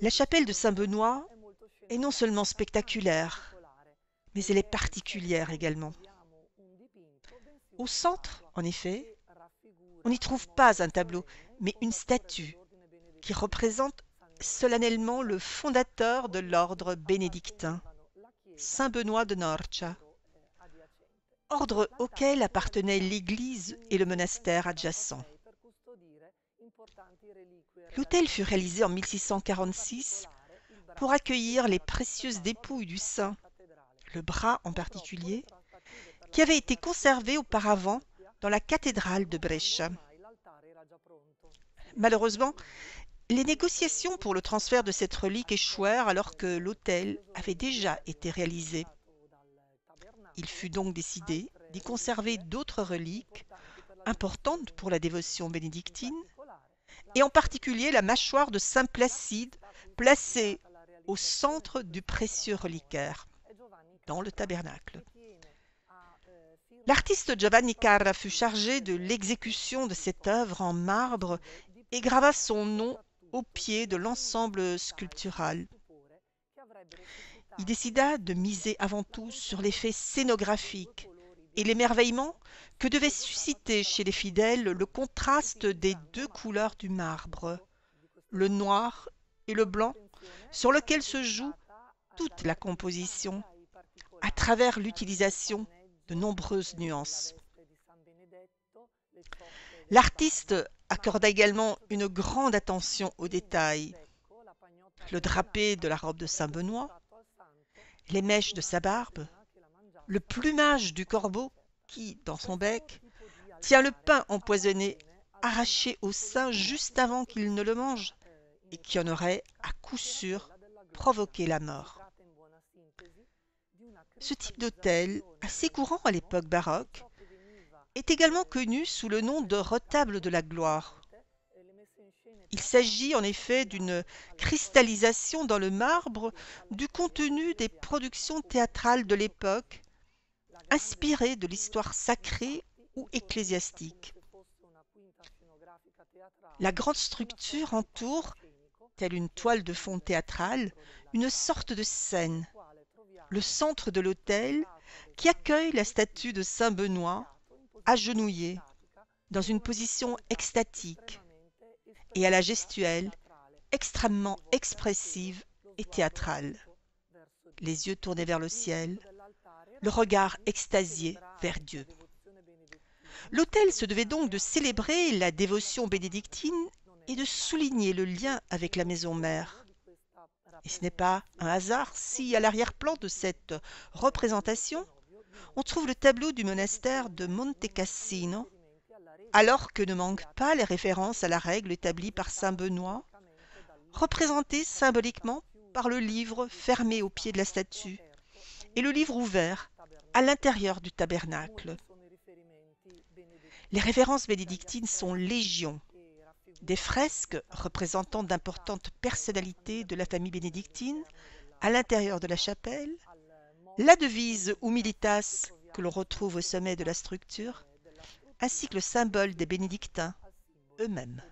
La chapelle de Saint-Benoît est non seulement spectaculaire, mais elle est particulière également. Au centre, en effet, on n'y trouve pas un tableau, mais une statue qui représente solennellement le fondateur de l'ordre bénédictin, Saint Benoît de Norcia, ordre auquel appartenaient l'église et le monastère adjacent. L'autel fut réalisé en 1646 pour accueillir les précieuses dépouilles du saint, le bras en particulier, qui avait été conservé auparavant dans la cathédrale de Brescia. Malheureusement, les négociations pour le transfert de cette relique échouèrent alors que l'autel avait déjà été réalisé. Il fut donc décidé d'y conserver d'autres reliques importantes pour la dévotion bénédictine, et en particulier la mâchoire de saint Placide, placée au centre du précieux reliquaire, dans le tabernacle. L'artiste Giovanni Carra fut chargé de l'exécution de cette œuvre en marbre et grava son nom au pied de l'ensemble sculptural. Il décida de miser avant tout sur l'effet scénographique et l'émerveillement que devait susciter chez les fidèles le contraste des deux couleurs du marbre, le noir et le blanc, sur lequel se joue toute la composition, à travers l'utilisation de nombreuses nuances. L'artiste accorda également une grande attention aux détails. Le drapé de la robe de Saint-Benoît, les mèches de sa barbe, le plumage du corbeau qui, dans son bec, tient le pain empoisonné arraché au saint juste avant qu'il ne le mange et qui en aurait, à coup sûr, provoqué la mort. Ce type d'autel, assez courant à l'époque baroque, est également connu sous le nom de retable de la gloire. Il s'agit en effet d'une cristallisation dans le marbre du contenu des productions théâtrales de l'époque, inspirées de l'histoire sacrée ou ecclésiastique. La grande structure entoure, telle une toile de fond théâtrale, une sorte de scène, le centre de l'autel qui accueille la statue de Saint Benoît, agenouillée, dans une position extatique, et à la gestuelle extrêmement expressive et théâtrale. Les yeux tournés vers le ciel, le regard extasié vers Dieu. L'autel se devait donc de célébrer la dévotion bénédictine et de souligner le lien avec la maison mère. Et ce n'est pas un hasard si, à l'arrière-plan de cette représentation, on trouve le tableau du monastère de Monte Cassino, alors que ne manquent pas les références à la règle établie par saint Benoît, représentée symboliquement par le livre fermé au pied de la statue et le livre ouvert à l'intérieur du tabernacle. Les références bénédictines sont légion. Des fresques représentant d'importantes personnalités de la famille bénédictine à l'intérieur de la chapelle, la devise Humilitas que l'on retrouve au sommet de la structure, ainsi que le symbole des bénédictins eux-mêmes.